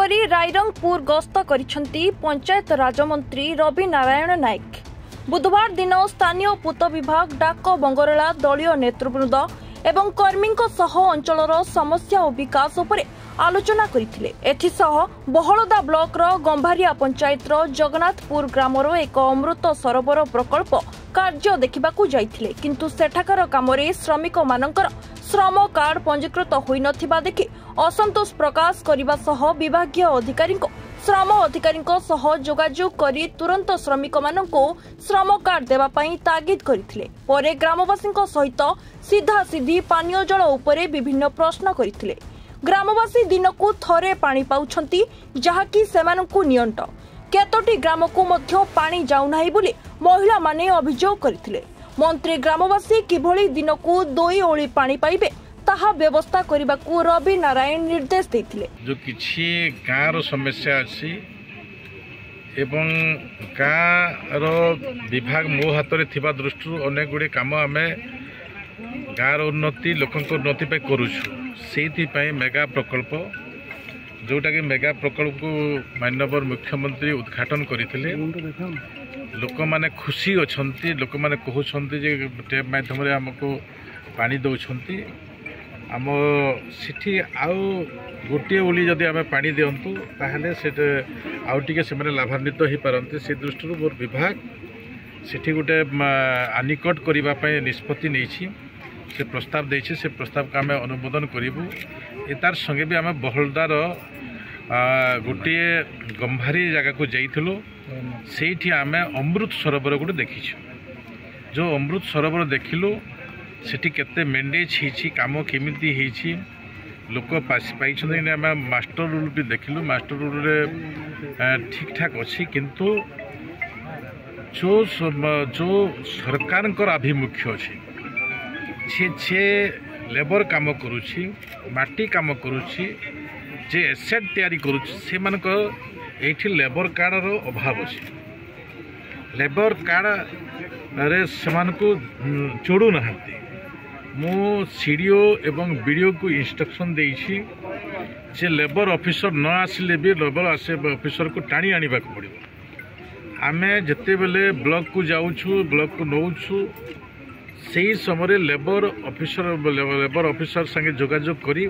सेहीपरि रायरंगपुर गस्त करिसेंती पंचायत राजमंत्री रवि नारायण नायक। बुधवार दिन स्थानीय पूत विभाग डाक बंगरला दलीय नेतृवृंद एवं कर्मी अंचलर समस्या और विकास उपरे आलोचना करथिले। एथिसह बहलदा ब्लॉक रो गंभारिया पंचायत रो जगन्नाथपुर ग्रामर एक अमृत सरोवर प्रकल्प कार्य देखिबाकू जाइथिले, किंतु सेठाकर कामरे श्रमिक मानकर श्रम कार्ड पंजीकृत होई नथिबा देखि असंतोष प्रकाश करबा सह विभागीय अधिकारी श्रम अधिकारी जोगाजोग करी तुरंत श्रमिक माननको श्रम कार्ड देवा पई तागिद करथिले। परे ग्रामवासी सहित सीधा सीधी पानीय जल उपरे विभिन्न प्रश्न करथिले। ग्रामवासी दिनकू थरे पानी पाउछंती, जहाकी सेमानकू नियंट केतोटी ग्रामकू मध्य पानी जाउनाही बोली महिला माने अभियोग करथिले। मंत्री ग्रामवासी किभली दिनकू 2 ओली पानी पाइबे ताहा व्यवस्था करबाकू रवि नारायण निर्देश देथिले। जो किछि गाँव समस्या अछि एवं गाँव विभाग मो हाथ में थिबा दृष्टि अनेक गुड़े काम आम गाँव उन्नति लोकों उन्नति करुछु। से मेगा प्रकल्प जोटा कि मेगा प्रकल्प को माननीय मुख्यमंत्री उद्घाटन करथिले। लोक माने खुशी अछंती, लोक माने कहउछंती जे टेप माध्यम रे हमको पानी दउछंती। आम सिठी आउ गोटे ओली जदि आम पानी दिंतु ताहले से आउ टिके से लाभान्वित हो पारती। से दृष्टि मोर विभाग सिठी गोटे आनिकट करने निष्पत्ति नहीं से प्रस्ताव देछि। से प्रस्ताव का आम अनुमोदन करूँ। तार संगे भी आम बहलदार गोटे गंभारी जगह को जाइलु। से आम अमृत सरोवर गोटे देखीछु। जो अमृत सरोवर देखिलु सेठी केते मेंडेज हिची काम केमिति हिची लोक पाई आम मास्टर रूल भी देखिलु। मास्टर रूल रे ठीक ठाक अच्छी, किंतु जो सरकार आभिमुख्य अच्छी छे लेबर काम करुछि, माटी काम करुछि, जे एसेट तैयारी करुछि, से मानक एठी लेबर कार्ड रो अभाव अछि। लेबर कार्ड रे सेमानकु जोड़ू नहांती। मु सीडीओ एवं बीडीओ को इंस्ट्रक्शन देइछि जे लेबर ऑफिसर न आसिले भी लेबर ऑफिसर को टाणी आनिबा को पड़िबो। आमे जते बेले ब्लॉक को जाउछु, ब्लॉक को नौछु, सेही समय लेबर ऑफिसर संगे जोगाजोग करी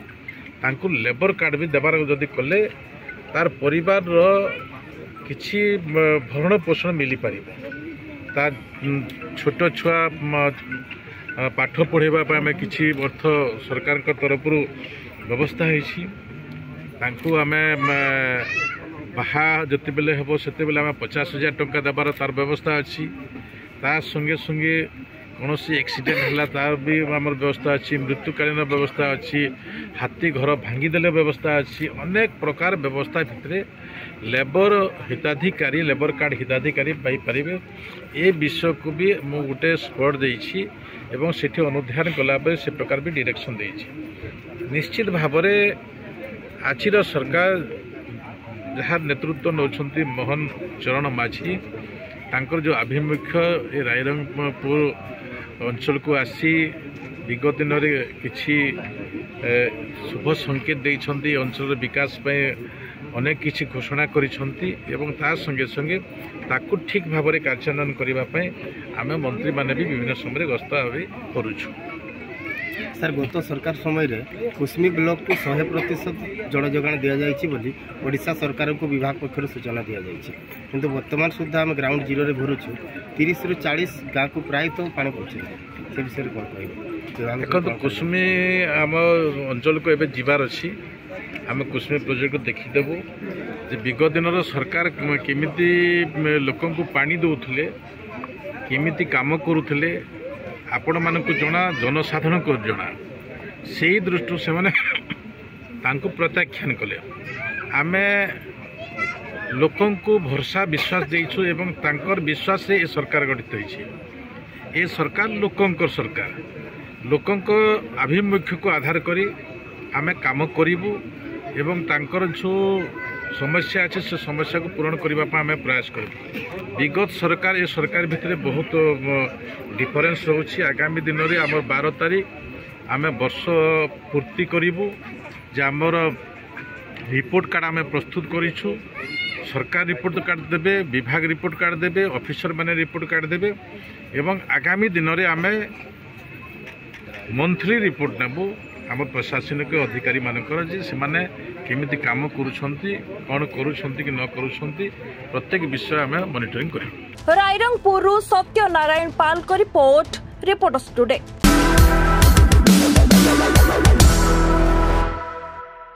तांको लेबर कार्ड भी देबार जदि कले तार परिवार रो किछि भरण पोषण मिली पारिबो। तार छोट छुआ पाठ पढ़ेबा आम किछि अर्थ सरकार का तरफ व्यवस्था होइछि। तांको आमे बाहा जते बेले हेबो सेते बेले आम 50,000 टंका देबार तार व्यवस्था अछि। तार संगे संगे कौन एक्सीडेंट है तार भी आमर व्यवस्था अच्छी, मृत्युकालीन व्यवस्था अच्छी, हाथी घर भांगीदेले व्यवस्था अच्छी। अनेक प्रकार व्यवस्था भितर लेबर हिताधिकारी लेबर कार्ड हिताधिकारी पाइपर ए विषय को भी मु गोटे स्पॉट देइछि एवं सेठी अनुध्यान कला से प्रकार भी डायरेक्शन देइछि। निश्चित भाव में आजिर सरकार जहाँ नेतृत्व नौछंती मोहन चरण माझी तांकर जो आभिमुख्य रायरंगपुर अंचल को आसी विगत दिन में किसी शुभ संकेत देइछंती। अंचल विकास पे अनेक किसी घोषणा करिछंती एवं तार संगे संगे ताकू ठीक भाव में कार्यान्वयन करने आम मंत्री माने भी विभिन्न समय गस्त करुछु। सर गत सरकार समय रे कुसमी ब्लॉक को 100% जल जोगान दि जाइछि बोली ओडिशा सरकार को विभाग पक्षर सूचना दि जाइछि, किंतु वर्तमान सुधा आम ग्राउंड जीरो रे भरुछु 30 रु 40 गाँव को प्राय तो पानी पहुँचे। से विषय कौन कह देखो कुसमी आम अंचल को एवं जीवार अच्छी। आम कुसमी प्रोजेक्ट को देखीदेबू जे विगत दिन सरकार केमिति लोकों को पानी दौले केमिति काम करुले आपण मानक जना जनसाधारण को जना। से दृष्टि से माने तांको प्रत्याख्यान कले। आमे लोकों को भरोसा विश्वास देइछु एवं तांकर विश्वास से ए सरकार गठित होइछि। ए सरकार लोकों सरकार लोकों आभिमुख्य को आधार करी आमे काम करिबु एवं तांकर जो समस्या अच्छे से समस्या को पूरण करने आम प्रयास करूँ। विगत सरकार ये सरकार भितर बहुत डिफरेन्स रोचे। आगामी दिन में आम 12 तारीख आम वर्ष पूर्ति करूँ जे आमर रिपोर्ट कार्ड आम प्रस्तुत करूँ सरकार रिपोर्ट कार्ड देवे विभाग रिपोर्ट कार्ड देवे ऑफिसर मैंने रिपोर्ट कार्ड देवे एवं आगामी दिन में आम मंथली रिपोर्ट नेबू आम प्रशासनिक अधिकारी मानकर से माने केमिति काम करुछंती कौन करुछंती कि न करुछंती प्रत्येक विषय आम मॉनिटरिंग करूँ। रायरंगपुर सत्यनारायण पाल को रिपोर्ट रिपोर्टर्स टुडे।